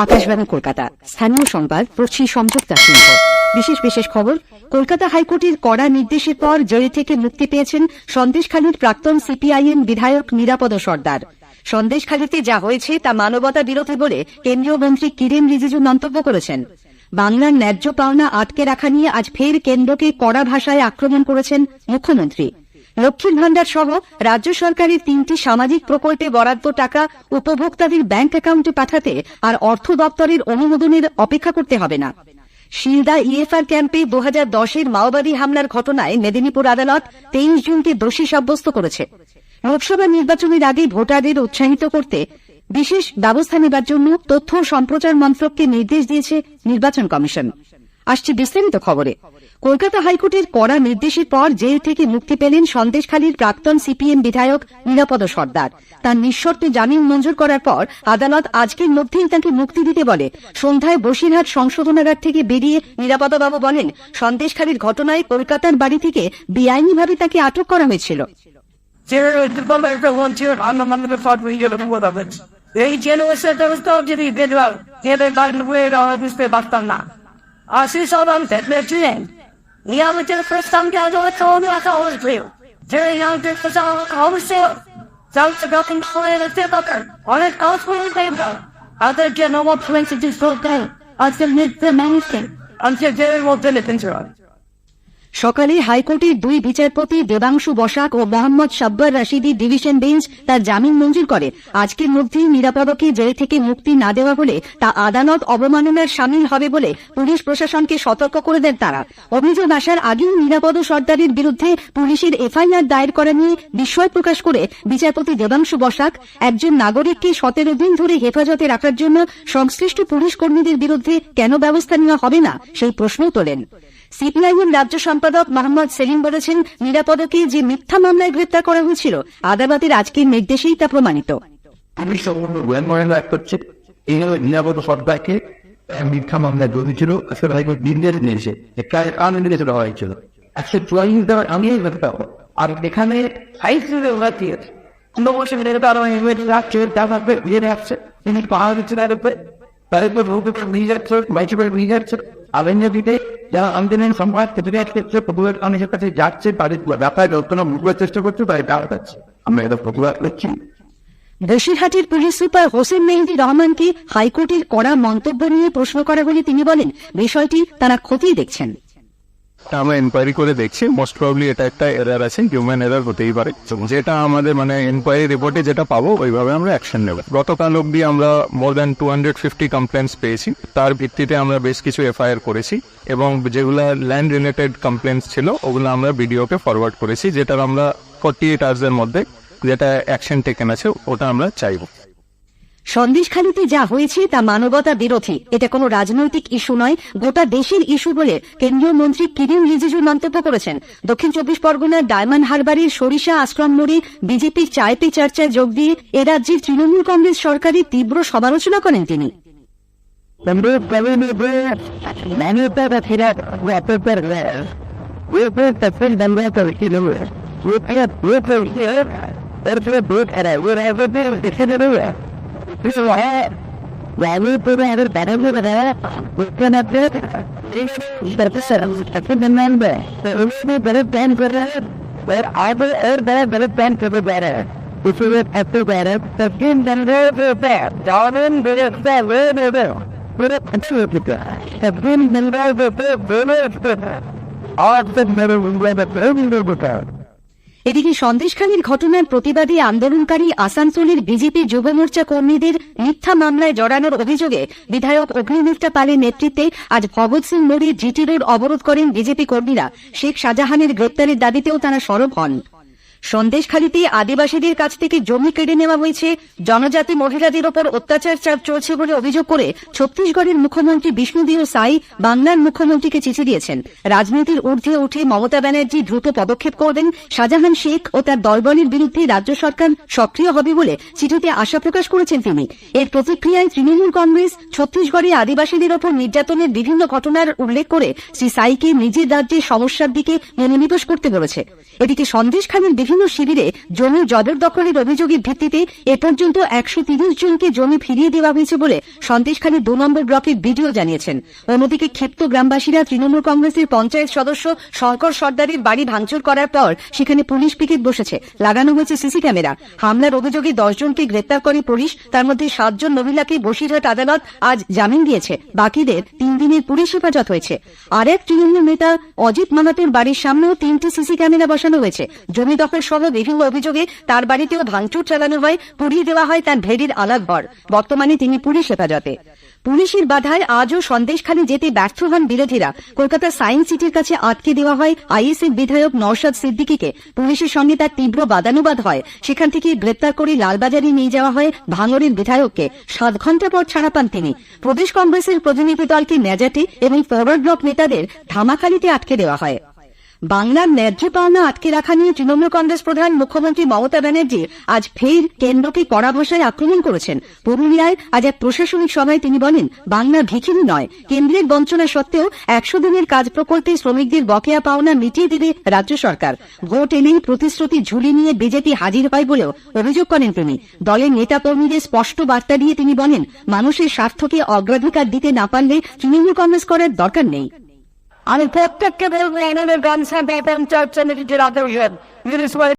আকাশবাণী কলকাতা, স্থানীয় সংবাদ পড়ছি সংযুক্তা সিংহ। বিশেষ খবর। কলকাতা হাইকোর্টের কড়া নির্দেশের পর জেল থেকে মুক্তি পেয়েছেন সন্দেশখালীর প্রাক্তন সিপিআইএম বিধায়ক নিরাপদ সর্দার। সন্দেশখালীতে যা হয়েছে তা মানবতা বিরোধী বলে কেন্দ্রীয় মন্ত্রী কিরেন রিজিজু মন্তব্য করেছেন। বাংলার ন্যায্য পাওনা আটকে রাখা নিয়ে আজ ফের কেন্দ্রকে কড়া ভাষায় আক্রমণ করেছেন মুখ্যমন্ত্রী। লক্ষ্মীর ভান্ডার সহ রাজ্য সরকারের ৩টি সামাজিক প্রকল্পে বরাদ্দ টাকা উপভোক্তাদের ব্যাংক অ্যাকাউন্টে পাঠাতে আর অর্থ দপ্তরের অনুমোদনের অপেক্ষা করতে হবে না। শিলদা ইএফআর ক্যাম্পে 2010-এর মাওবাদী হামলার ঘটনায় মেদিনীপুর আদালত 23 জনকে দোষী সাব্যস্ত করেছে। লোকসভা নির্বাচনের আগে ভোটারদের উৎসাহিত করতে বিশেষ ব্যবস্থা নেবার জন্য তথ্য ও সম্প্রচার মন্ত্রককে নির্দেশ দিয়েছে নির্বাচন কমিশন। আসছে বিস্তারিত খবরে। কলকাতা হাইকোর্টের কড়া নির্দেশের পর জেল থেকে মুক্তি পেলেন সন্দেশখালীর প্রাক্তন সিপিএম বিধায়ক নিরাপদ সর্দার। তার নিঃশর্তে জামিন মঞ্জুর করার পর আদালত আজকের মধ্যেই তাকে মুক্তি দিতে বলে। সন্ধ্যায় বসিরহাট সংশোধনাগার থেকে বেরিয়ে নিরাপদবাবু বলেন, সন্দেশখালীর ঘটনায় কলকাতার বাড়ি থেকে বেআইনিভাবে তাকে আটক করা হয়েছিল। এই জেনুয়েশনটা যদি বেরোয় এদের বুঝতে পারতাম না। আসি সব আমি দেখলেন নিয়মিতের প্রস্তাবকে রাখা হয়েছিল যে অবশ্যই অনেক কাজ করে তাদেরকে নবাব আজকে নিত্য মানুষকে আজকে জেলের মধ্যে নিতেন। সকালে হাইকোর্টের 2 বিচারপতি দেবাংশু বসাক ও মোহাম্মদ সাব্বার রাশিদি ডিভিশন বেঞ্চ তার জামিন মঞ্জুর করে। আজকের মধ্যেই নিরাপদকে জেল থেকে মুক্তি না দেওয়া হলে তা আদালত অবমাননার শামিল হবে বলে পুলিশ প্রশাসনকে সতর্ক করে দেন তারা। অভিযোগ আসার আগেই নিরাপদ সর্দারের বিরুদ্ধে পুলিশের এফআইআর দায়ের করা নিয়ে বিস্ময় প্রকাশ করে বিচারপতি দেবাংশু বসাক একজন নাগরিককে 17 দিন ধরে হেফাজতে রাখার জন্য সংশ্লিষ্ট পুলিশ কর্মীদের বিরুদ্ধে কেন ব্যবস্থা নেওয়া হবে না সেই প্রশ্ন তোলেন। সিপিআইএম রাজ্য সম্পাদক মোহাম্মদ সেলিম বলেছেন, নিরাপদকে যে মিথ্যা মামলায় গ্রেপ্তার করা হয়েছিল আদালতের আজকের নির্দেশেই তা প্রমাণিত। নিরাপদ সরকারকে মিথ্যা মামলায় ধরেছিল নির্দেশ নিয়েছে হয়েছিল আমি আর এখানে তিনি পাওয়া দিচ্ছে যারা আন্দোলন সংবাদ ক্ষেত্রে প্রতিবাদ মানুষের কাছে যাচ্ছে তাদের ব্যাপারে চেষ্টা করছে তাই পাচ্ছে আমরা এটা প্রতিবাদ করছি। বসিরহাটের পুলিশ সুপার হোসেন মেহেদী রহমানকে হাইকোর্টের কড়া মন্তব্য নিয়ে প্রশ্ন করা হলে তিনি বলেন, বিষয়টি তারা খতিয়ে দেখছেন। আমরা এনকোয়ারি করে দেখছি, মোস্ট প্রবাবলি এটা একটা এরার আছে, হিউম্যান এরার হতেই পারে। যেটা আমাদের এনকোয়ারি রিপোর্টে যেটা পাবো ওইভাবে আমরা অ্যাকশন নেব। গতকাল অব্দি আমরা মোর দ্যান 250 কমপ্লেন্টস পেয়েছি। তার ভিত্তিতে আমরা বেশ কিছু এফআইআর করেছি এবং যেগুলো ল্যান্ড রিলেটেড কমপ্লেন্টস ছিল ওগুলো আমরা বিডিওকে ফরওয়ার্ড করেছি, যেটার আমরা 48 আওয়ার্সের মধ্যে যেটা অ্যাকশন টেকেন আছে ওটা আমরা চাইব। সন্দেশখালীতে যা হয়েছে তা মানবতা বিরোধী, এটা কোনো রাজনৈতিক ইস্যু নয়, গোটা দেশের ইস্যু বলে কেন্দ্রীয় মন্ত্রী কিরেন রিজিজু মন্তব্য করেছেন। দক্ষিণ 24 পরগনার ডায়মন্ড হারবারের সরিষা আশ্রম মোড়ে বিজেপির চায় পে চর্চায় যোগ দিয়ে এ রাজ্যের তৃণমূল কংগ্রেস সরকারের তীব্র সমালোচনা করেন তিনি। This is why we put out a better we're gonna do better remember the better band but I will better band to be better. If we would have to better the game than there. Darwin will have that with it and two people. Have been the all the better will এদিকে সন্দেশখালীর ঘটনার প্রতিবাদী আন্দোলনকারী আসানসোলের BJP যুব মোর্চা কর্মীদের মিথ্যা মামলায় জড়ানোর অভিযোগে বিধায়ক অগ্নিমিত্রা পালের নেতৃত্বে আজ ভগৎ সিং মোড়ে জিটি রোড অবরোধ করেন বিজেপি কর্মীরা। শেখ শাহজাহানের গ্রেপ্তারের দাবিতেও তারা সরব হন। সন্দেশখালীতে আদিবাসীদের কাছ থেকে জমি কেড়ে নেওয়া হয়েছে, জনজাতি মহিলাদের ওপর অত্যাচার চলছে বলে অভিযোগ করে ছত্তিশগড়ের মুখ্যমন্ত্রী বিষ্ণুদেও সাই বাংলার মুখ্যমন্ত্রীকে চিঠি দিয়েছেন। রাজনীতির ঊর্ধ্বে উঠে মমতা ব্যানার্জি দ্রুত পদক্ষেপ করবেন, শাহজাহান শেখ ও তার দলবলের বিরুদ্ধে রাজ্য সরকার সক্রিয় হবে বলে চিঠিতে আশা প্রকাশ করেছেন তিনি। এর প্রতিক্রিয়ায় তৃণমূল কংগ্রেস ছত্তিশগড়ে আদিবাসীদের ওপর নির্যাতনের বিভিন্ন ঘটনার উল্লেখ করে শ্রী সাইকে নিজের রাজ্যের সমস্যার দিকে মনোনিবেশ করতে বলেছে। এদিকে সন্দেশখালীর বিভিন্ন শিবিরে জমি জবরদখলের অভিযোগের ভিত্তিতে এ পর্যন্ত 130 জনকে জমি ফিরিয়ে দেওয়া হয়েছে বলে সন্দেশখালী 2 নম্বর ব্লকের বিডিও জানিয়েছেন। অন্যদিকে ক্ষিপ্ত গ্রামবাসীরা তৃণমূল কংগ্রেসের পঞ্চায়েত সদস্য শঙ্কর সর্দারের বাড়ি ভাঙচুর করার পর সেখানে পুলিশ পিকেট বসেছে, লাগানো হয়েছে সিসি ক্যামেরা। হামলার অভিযোগে 10 জনকে গ্রেপ্তার করে পুলিশ, তার মধ্যে 7 জন মহিলাকে বসিরহাট আদালত আজ জামিন দিয়েছে, বাকিদের 3 দিনের পুলিশ হেফাজত হয়েছে। আর এক তৃণমূল নেতা অজিত মাহাতোর বাড়ির সামনেও 3টি সিসি ক্যামেরা বসানো হয়েছে। জমি দখল সহ বিভিন্ন অভিযোগে তার বাড়িতেও ভাঙচুর চালানো হয়, পুড়িয়ে দেওয়া হয় তার ভেড়ির আলাঘর। বর্তমানে তিনি পুলিশ হেফাজতে। পুলিশের বাধায় আজও সন্দেশখালী যেতে ব্যর্থ হন বিরোধীরা। কলকাতা সায়েন্স সিটির কাছে আটকে দেওয়া হয় আইএসএফ বিধায়ক নওশাদ সিদ্দিকীকে। পুলিশের সঙ্গে তার তীব্র বাদানুবাদ হয়, সেখান থেকে গ্রেপ্তার করে লালবাজারে নিয়ে যাওয়া হয় ভাঙড়ের বিধায়ককে। 7 ঘণ্টা পর ছাড়া পান তিনি। প্রদেশ কংগ্রেসের প্রতিনিধি দলকে ন্যাজাটে এবং ফরওয়ার্ড ব্লক নেতাদের ধামাখালিতে আটকে দেওয়া হয়। বাংলার ন্যায্য পাওনা আটকে রাখা নিয়ে তৃণমূল কংগ্রেস প্রধান মুখ্যমন্ত্রী মমতা ব্যানার্জি আজ ফের কেন্দ্রকে কড়া ভাষায় আক্রমণ করেছেন। পুরুলিয়ায় আজ এক প্রশাসনিক সভায় তিনি বলেন, বাংলা ভিখিরি নয়। কেন্দ্রের বঞ্চনা সত্ত্বেও 100 দিনের কাজ প্রকল্পে শ্রমিকদের বকেয়া পাওনা মিটিয়ে দেবে রাজ্য সরকার। ভোট এলেই প্রতিশ্রুতি ঝুলি নিয়ে বিজেপি হাজির হয় বলেও অভিযোগ করেন তিনি। দলের নেতা কর্মীদের স্পষ্ট বার্তা দিয়ে তিনি বলেন, মানুষের স্বার্থকে অগ্রাধিকার দিতে না পারলে তৃণমূল কংগ্রেস করার দরকার নেই। আমি প্রত্যেককে বলবো এনাদের গান সাথে চর্চা